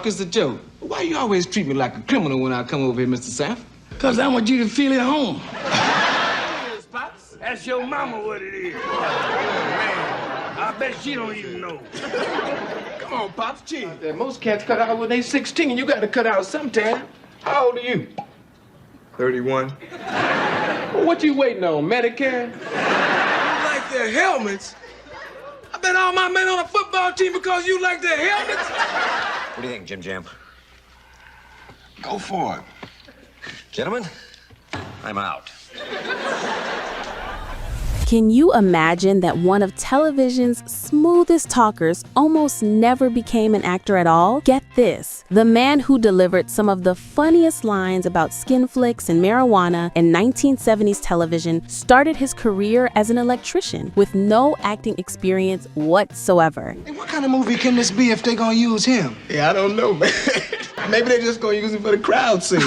talk is a joke. Why you always treat me like a criminal when I come over here, Mr. Sanford? Because I want you to feel at home. Yes, Pops. Ask your mama what it is. Man, I bet she don't even know. Come on, Pops, chill. Most cats cut out when they 16, and you got to cut out sometime. How old are you? 31. Well, what you waiting on, Medicare? You like their helmets? I bet all my men on a football team because you like their helmets. What do you think, Jim Jam? Go for it. Gentlemen, I'm out. Can you imagine that one of television's smoothest talkers almost never became an actor at all? Get this. The man who delivered some of the funniest lines about skin flicks and marijuana in 1970s television started his career as an electrician with no acting experience whatsoever. Hey, what kind of movie can this be if they're gonna use him? Yeah, I don't know, man. Maybe they're just gonna use him for the crowd scene.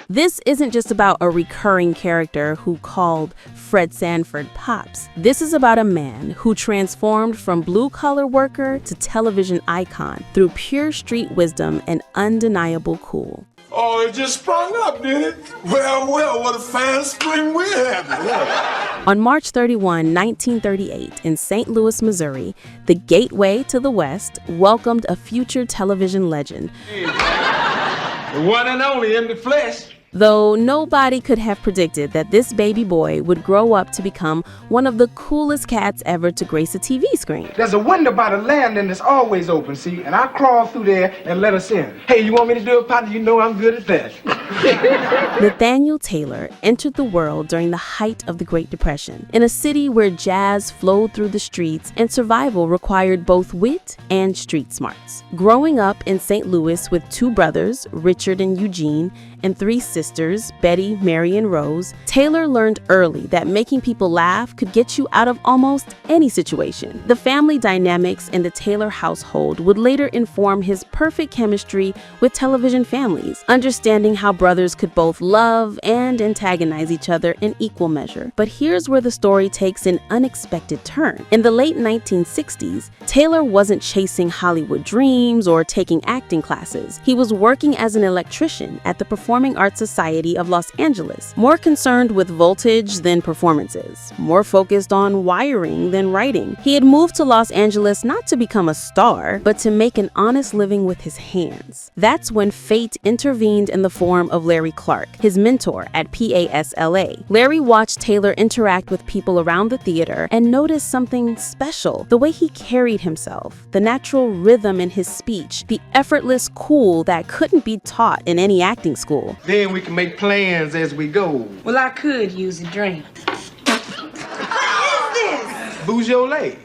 This isn't just about a recurring character who called Fred Sanford Pops. This is about a man who transformed from blue-collar worker to television icon through pure street wisdom and undeniable cool. Oh, it just sprung up, did it? Well, what a fine spring we're having. On March 31, 1938, in St. Louis, Missouri, the Gateway to the West welcomed a future television legend. The one and only in the flesh. Though nobody could have predicted that this baby boy would grow up to become one of the coolest cats ever to grace a TV screen. There's a window by the landing that's always open, see? And I crawl through there and let us in. Hey, you want me to do it, partner? You know I'm good at that. Nathaniel Taylor entered the world during the height of the Great Depression, in a city where jazz flowed through the streets and survival required both wit and street smarts. Growing up in St. Louis with two brothers, Richard and Eugene, and three sisters, Betty, Mary, and Rose, Taylor learned early that making people laugh could get you out of almost any situation. The family dynamics in the Taylor household would later inform his perfect chemistry with television families, understanding how brothers could both love and antagonize each other in equal measure. But here's where the story takes an unexpected turn. In the late 1960s, Taylor wasn't chasing Hollywood dreams or taking acting classes. He was working as an electrician at the Performing Arts Society of Los Angeles, more concerned with voltage than performances, more focused on wiring than writing. He had moved to Los Angeles not to become a star, but to make an honest living with his hands. That's when fate intervened in the form of Larry Clark, his mentor at PASLA. Larry watched Taylor interact with people around the theater and noticed something special: the way he carried himself, the natural rhythm in his speech, the effortless cool that couldn't be taught in any acting school. Then we can make plans as we go. Well, I could use a drink. Beaujolais.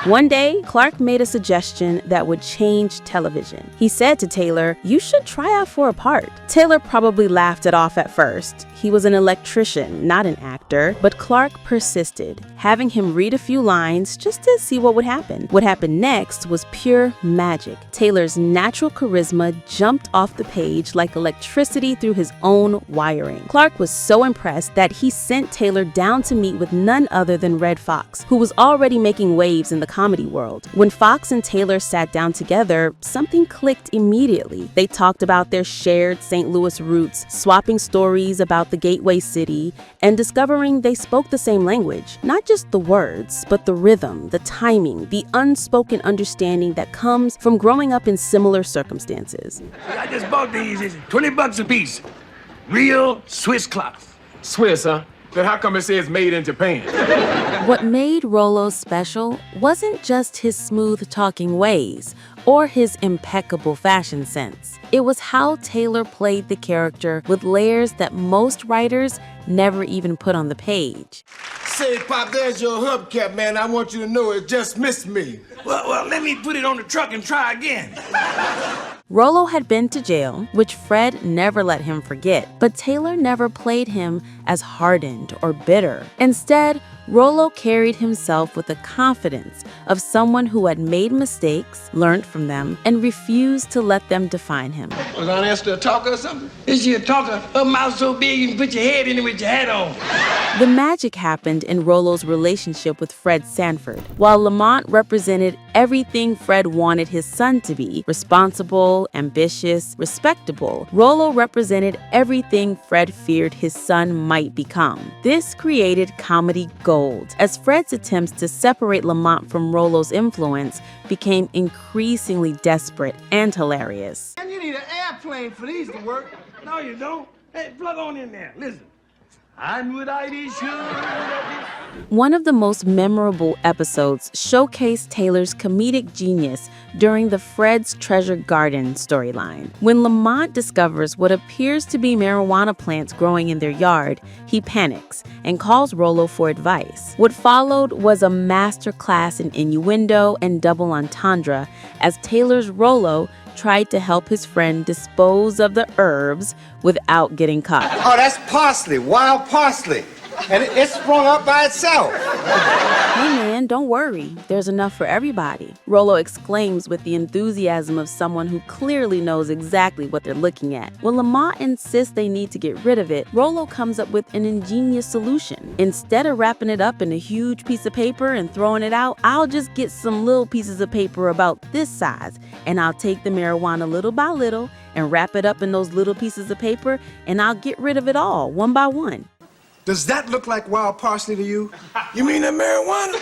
One day, Clark made a suggestion that would change television. He said to Taylor, "You should try out for a part." Taylor probably laughed it off at first. He was an electrician, not an actor, but Clark persisted, having him read a few lines just to see what would happen. What happened next was pure magic. Taylor's natural charisma jumped off the page like electricity through his own wiring. Clark was so impressed that he sent Taylor down to meet with none other than Red Fox, who was already making waves in the comedy world. When Fox and Taylor sat down together, something clicked immediately. They talked about their shared St. Louis roots, swapping stories about the Gateway City, and discovering they spoke the same language. Not just the words, but the rhythm, the timing, the unspoken understanding that comes from growing up in similar circumstances. I just bought these. It's $20 a piece. Real Swiss cloth. Swiss, huh? Then how come it says made in Japan? What made Rollo special wasn't just his smooth-talking ways or his impeccable fashion sense. It was how Taylor played the character with layers that most writers never even put on the page. Say, Pop, there's your hubcap, man. I want you to know it just missed me. Well, let me put it on the truck and try again. Rollo had been to jail, which Fred never let him forget, but Taylor never played him as hardened or bitter. Instead, Rollo carried himself with the confidence of someone who had made mistakes, learned from them, and refused to let them define him. Was Aunt Esther a talker or something? Is she a talker? Her mouth so big you can put your head in it with your hat on. The magic happened in Rollo's relationship with Fred Sanford. While Lamont represented everything Fred wanted his son to be, responsible, ambitious, respectable, Rollo represented everything Fred feared his son might become. This created comedy gold, as Fred's attempts to separate Lamont from Rollo's influence became increasingly desperate and hilarious. And you need an airplane for these to work. No, you don't. Hey, plug on in there. Listen. I'm with ID One of the most memorable episodes showcased Taylor's comedic genius during the Fred's Treasure Garden storyline. When Lamont discovers what appears to be marijuana plants growing in their yard, he panics and calls Rollo for advice. What followed was a masterclass in innuendo and double entendre as Taylor's Rollo tried to help his friend dispose of the herbs without getting caught. Oh, that's parsley, wild parsley. And it sprung up by itself. Hey man, don't worry. There's enough for everybody, Rollo exclaims with the enthusiasm of someone who clearly knows exactly what they're looking at. When Lamont insists they need to get rid of it, Rollo comes up with an ingenious solution. Instead of wrapping it up in a huge piece of paper and throwing it out, I'll just get some little pieces of paper about this size, and I'll take the marijuana little by little and wrap it up in those little pieces of paper, and I'll get rid of it all, one by one. Does that look like wild parsley to you? You mean that marijuana?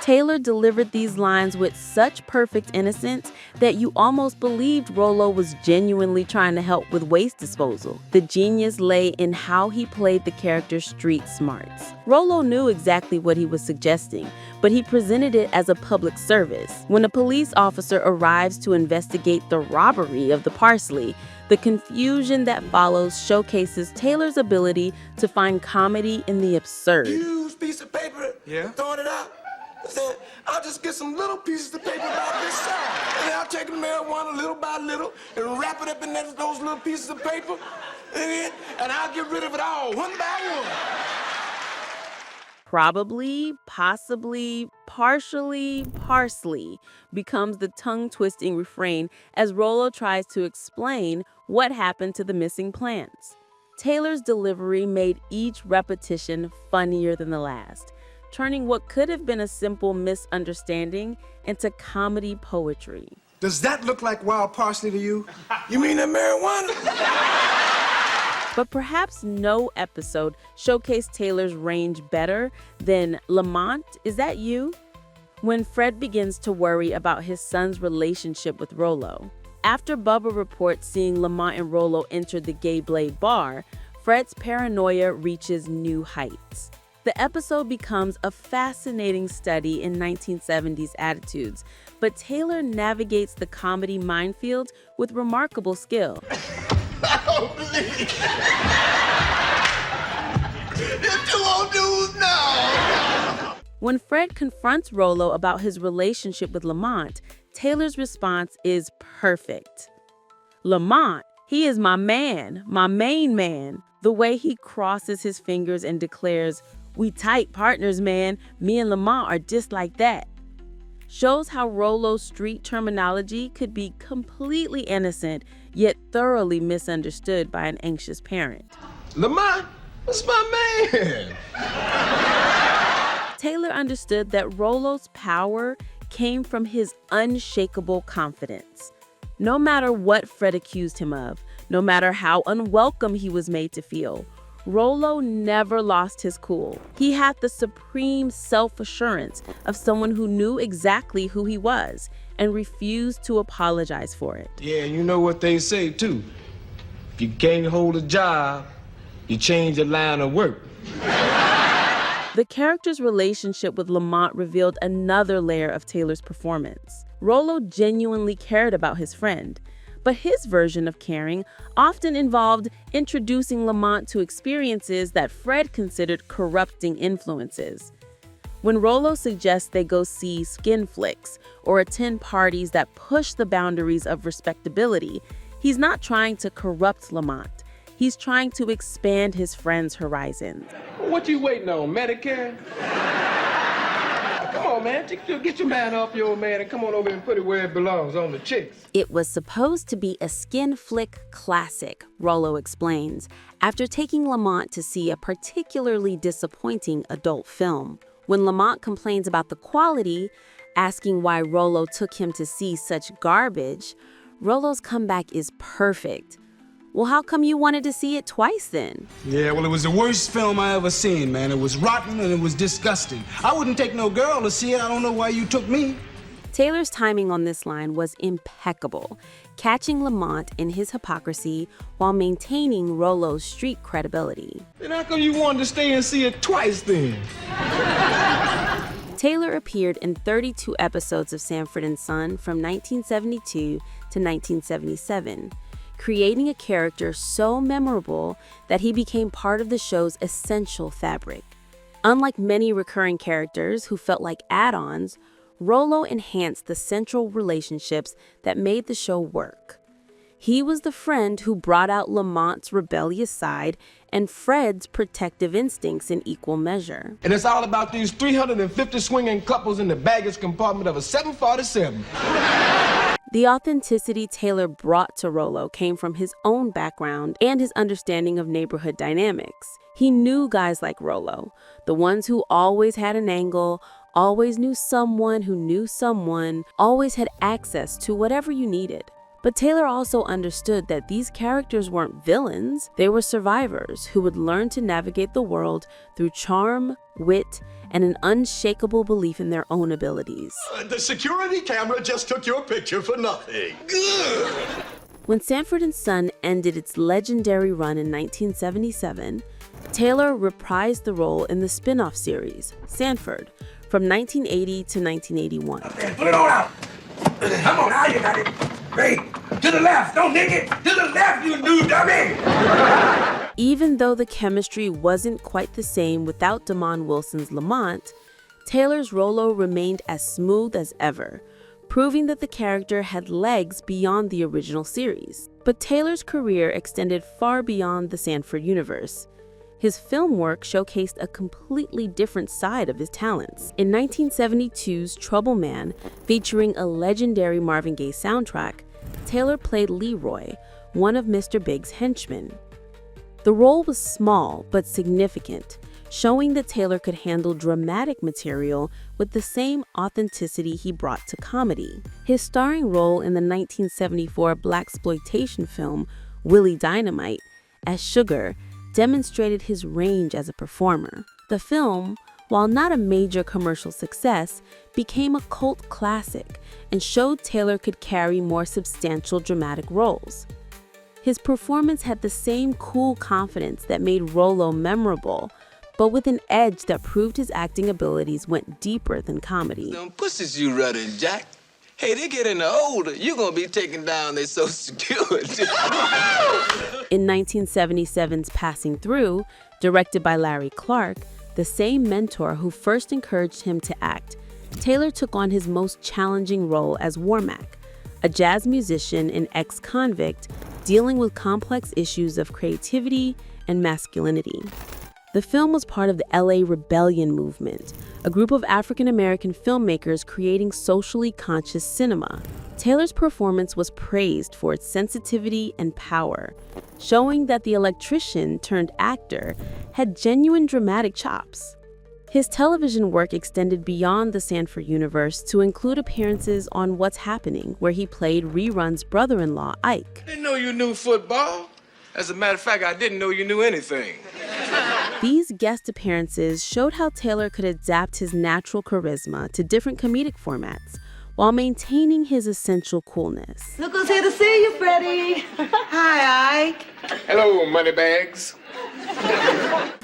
Taylor delivered these lines with such perfect innocence that you almost believed Rollo was genuinely trying to help with waste disposal. The genius lay in how he played the character's street smarts. Rollo knew exactly what he was suggesting, but he presented it as a public service. When a police officer arrives to investigate the robbery of the parsley, the confusion that follows showcases Taylor's ability to find comedy in the absurd. Huge piece of paper. Yeah? Throwing it out. Then I'll just get some little pieces of paper about this size. And then I'll take the marijuana little by little and wrap it up in those little pieces of paper. And I'll get rid of it all, one by one. Probably, possibly, partially, parsley becomes the tongue-twisting refrain as Rollo tries to explain what happened to the missing plants. Taylor's delivery made each repetition funnier than the last, turning what could have been a simple misunderstanding into comedy poetry. Does that look like wild parsley to you? You mean that marijuana? But perhaps no episode showcased Taylor's range better than Lamont, is that you? When Fred begins to worry about his son's relationship with Rollo. After Bubba reports seeing Lamont and Rollo enter the Gay Blade bar, Fred's paranoia reaches new heights. The episode becomes a fascinating study in 1970s attitudes, but Taylor navigates the comedy minefield with remarkable skill. I don't believe it. You're too old news now. When Fred confronts Rollo about his relationship with Lamont, Taylor's response is perfect. Lamont, he is my man, my main man. The way he crosses his fingers and declares, "We tight partners, man. Me and Lamont are just like that," shows how Rollo's street terminology could be completely innocent, yet thoroughly misunderstood by an anxious parent. Lamont, that's my man. Taylor understood that Rollo's power came from his unshakable confidence. No matter what Fred accused him of, no matter how unwelcome he was made to feel, Rollo never lost his cool. He had the supreme self-assurance of someone who knew exactly who he was and refused to apologize for it. Yeah, you know what they say, too. If you can't hold a job, you change your line of work. The character's relationship with Lamont revealed another layer of Taylor's performance. Rollo genuinely cared about his friend, but his version of caring often involved introducing Lamont to experiences that Fred considered corrupting influences. When Rollo suggests they go see skin flicks or attend parties that push the boundaries of respectability, he's not trying to corrupt Lamont. He's trying to expand his friend's horizons. What you waiting on, Medicare? Come on, man. Get your man off your old man and come on over and put it where it belongs, on the chicks. It was supposed to be a skin flick classic, Rollo explains, after taking Lamont to see a particularly disappointing adult film. When Lamont complains about the quality, asking why Rollo took him to see such garbage, Rollo's comeback is perfect. Well, how come you wanted to see it twice then? Yeah, well, it was the worst film I ever seen, man. It was rotten and it was disgusting. I wouldn't take no girl to see it. I don't know why you took me. Taylor's timing on this line was impeccable, catching Lamont in his hypocrisy while maintaining Rollo's street credibility. Then how come you wanted to stay and see it twice then? Taylor appeared in 32 episodes of Sanford and Son from 1972 to 1977, creating a character so memorable that he became part of the show's essential fabric. Unlike many recurring characters who felt like add-ons, Rollo enhanced the central relationships that made the show work. He was the friend who brought out Lamont's rebellious side and Fred's protective instincts in equal measure. And it's all about these 350 swinging couples in the baggage compartment of a 747. The authenticity Taylor brought to Rollo came from his own background and his understanding of neighborhood dynamics. He knew guys like Rollo, the ones who always had an angle, always knew someone who knew someone, always had access to whatever you needed. But Taylor also understood that these characters weren't villains, they were survivors who would learn to navigate the world through charm, wit, and an unshakable belief in their own abilities. The security camera just took your picture for nothing. Good. When Sanford and Son ended its legendary run in 1977, Taylor reprised the role in the spin-off series, Sanford, from 1980 to 1981. Okay, put it on out. Come on, now you got it. Great. To the left, don't nick it. To the left, you new dummy. Even though the chemistry wasn't quite the same without Damon Wilson's Lamont, Taylor's Rollo remained as smooth as ever, proving that the character had legs beyond the original series. But Taylor's career extended far beyond the Sanford universe. His film work showcased a completely different side of his talents. In 1972's Trouble Man, featuring a legendary Marvin Gaye soundtrack, Taylor played Leroy, one of Mr. Big's henchmen. The role was small but significant, showing that Taylor could handle dramatic material with the same authenticity he brought to comedy. His starring role in the 1974 blaxploitation film Willie Dynamite as Sugar demonstrated his range as a performer. The film, while not a major commercial success, became a cult classic and showed Taylor could carry more substantial dramatic roles. His performance had the same cool confidence that made Rollo memorable, but with an edge that proved his acting abilities went deeper than comedy. Them pussies you running, Jack. Hey, they getting older. You're gonna be taking down their Social Security. In 1977's Passing Through, directed by Larry Clark, the same mentor who first encouraged him to act, Taylor took on his most challenging role as Warmack, a jazz musician and ex-convict dealing with complex issues of creativity and masculinity. The film was part of the LA Rebellion movement, a group of African-American filmmakers creating socially conscious cinema. Taylor's performance was praised for its sensitivity and power, showing that the electrician turned actor had genuine dramatic chops. His television work extended beyond the Sanford universe to include appearances on What's Happening, where he played Rerun's brother-in-law, Ike. I didn't know you knew football. As a matter of fact, I didn't know you knew anything. These guest appearances showed how Taylor could adapt his natural charisma to different comedic formats while maintaining his essential coolness. Look who's here to see you, Freddie. Hi, Ike. Hello, moneybags.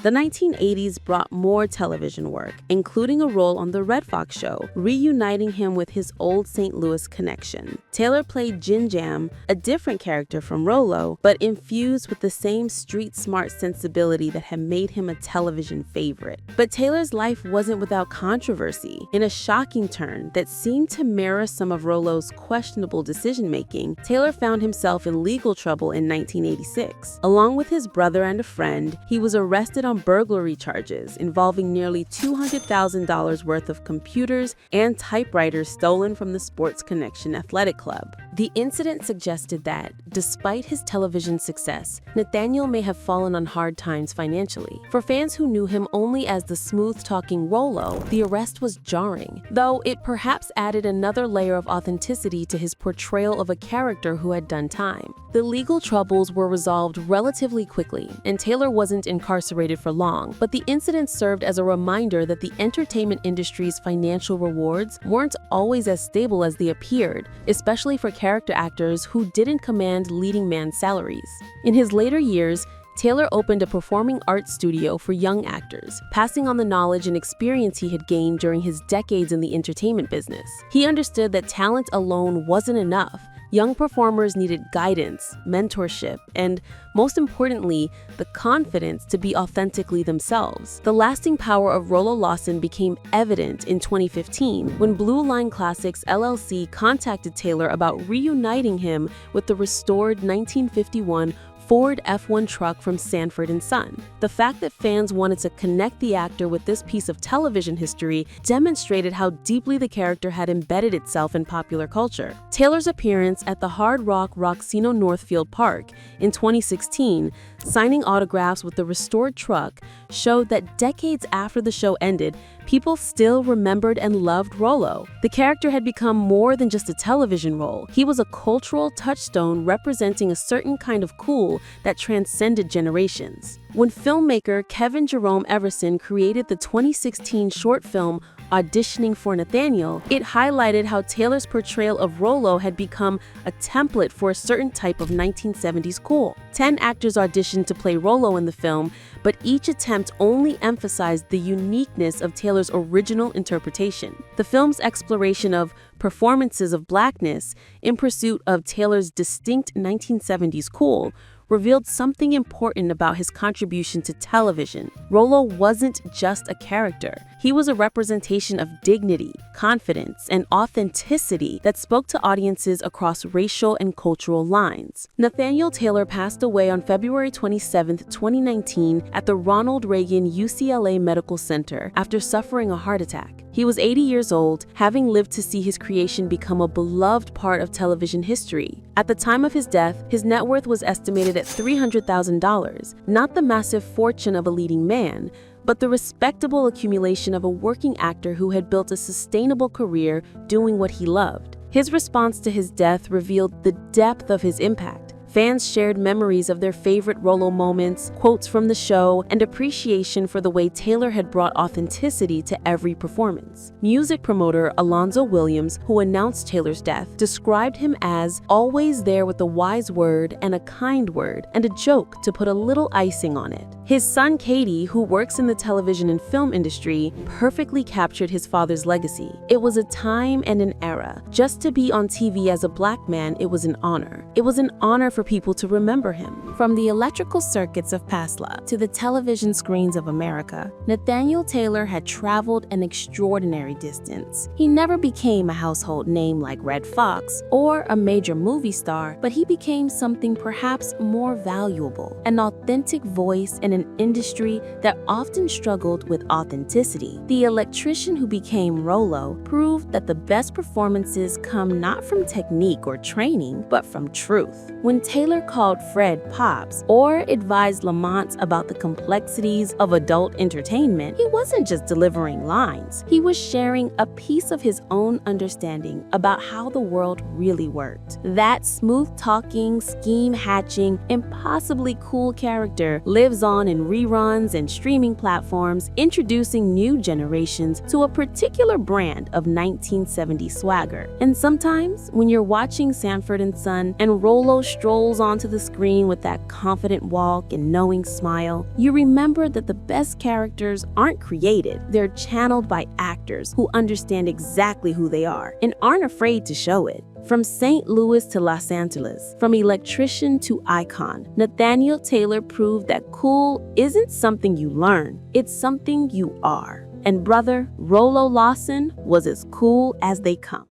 The 1980s brought more television work, including a role on The Red Fox Show, reuniting him with his old St. Louis connection. Taylor played Jim Jam, a different character from Rollo, but infused with the same street-smart sensibility that had made him a television favorite. But Taylor's life wasn't without controversy. In a shocking turn that seemed to mirror some of Rollo's questionable decision-making, Taylor found himself in legal trouble in 1986. Along with his brother and a friend, end, he was arrested on burglary charges involving nearly $200,000 worth of computers and typewriters stolen from the Sports Connection Athletic Club. The incident suggested that, despite his television success, Nathaniel may have fallen on hard times financially. For fans who knew him only as the smooth-talking Rollo, the arrest was jarring, though it perhaps added another layer of authenticity to his portrayal of a character who had done time. The legal troubles were resolved relatively quickly, and Taylor wasn't incarcerated for long, but the incident served as a reminder that the entertainment industry's financial rewards weren't always as stable as they appeared, especially for character actors who didn't command leading man salaries. In his later years, Taylor opened a performing arts studio for young actors, passing on the knowledge and experience he had gained during his decades in the entertainment business. He understood that talent alone wasn't enough. Young performers needed guidance, mentorship, and, most importantly, the confidence to be authentically themselves. The lasting power of Rollo Lawson became evident in 2015 when Blue Line Classics LLC contacted Taylor about reuniting him with the restored 1951 Ford F1 truck from Sanford and Son. The fact that fans wanted to connect the actor with this piece of television history demonstrated how deeply the character had embedded itself in popular culture. Taylor's appearance at the Hard Rock Roxino Northfield Park in 2016, signing autographs with the restored truck, showed that decades after the show ended, people still remembered and loved Rollo. The character had become more than just a television role. He was a cultural touchstone representing a certain kind of cool that transcended generations. When filmmaker Kevin Jerome Everson created the 2016 short film Auditioning for Nathaniel, it highlighted how Taylor's portrayal of Rollo had become a template for a certain type of 1970s cool. 10 actors auditioned to play Rollo in the film, but each attempt only emphasized the uniqueness of Taylor's original interpretation. The film's exploration of performances of blackness in pursuit of Taylor's distinct 1970s cool revealed something important about his contribution to television. Rollo wasn't just a character. He was a representation of dignity, confidence, and authenticity that spoke to audiences across racial and cultural lines. Nathaniel Taylor passed away on February 27, 2019 at the Ronald Reagan UCLA Medical Center after suffering a heart attack. He was 80 years old, having lived to see his creation become a beloved part of television history. At the time of his death, his net worth was estimated at $300,000, not the massive fortune of a leading man, but the respectable accumulation of a working actor who had built a sustainable career doing what he loved. His response to his death revealed the depth of his impact. Fans shared memories of their favorite Rollo moments, quotes from the show, and appreciation for the way Taylor had brought authenticity to every performance. Music promoter Alonzo Williams, who announced Taylor's death, described him as always there with a wise word and a kind word and a joke to put a little icing on it. His son Katie, who works in the television and film industry, perfectly captured his father's legacy. It was a time and an era. Just to be on TV as a black man, it was an honor. It was an honor for people to remember him. From the electrical circuits of Pasla to the television screens of America, Nathaniel Taylor had traveled an extraordinary distance. He never became a household name like Red Fox or a major movie star, but he became something perhaps more valuable, an authentic voice in an industry that often struggled with authenticity. The electrician who became Rollo proved that the best performances come not from technique or training, but from truth. When Taylor called Fred Pops or advised Lamont about the complexities of adult entertainment, he wasn't just delivering lines. He was sharing a piece of his own understanding about how the world really worked. That smooth-talking, scheme-hatching, impossibly cool character lives on in reruns and streaming platforms, introducing new generations to a particular brand of 1970s swagger. And sometimes, when you're watching Sanford and Son and Rollo strolls onto the screen with that confident walk and knowing smile, you remember that the best characters aren't created. They're channeled by actors who understand exactly who they are and aren't afraid to show it. From St. Louis to Los Angeles, from electrician to icon, Nathaniel Taylor proved that cool isn't something you learn, it's something you are. And brother, Rollo Lawson was as cool as they come.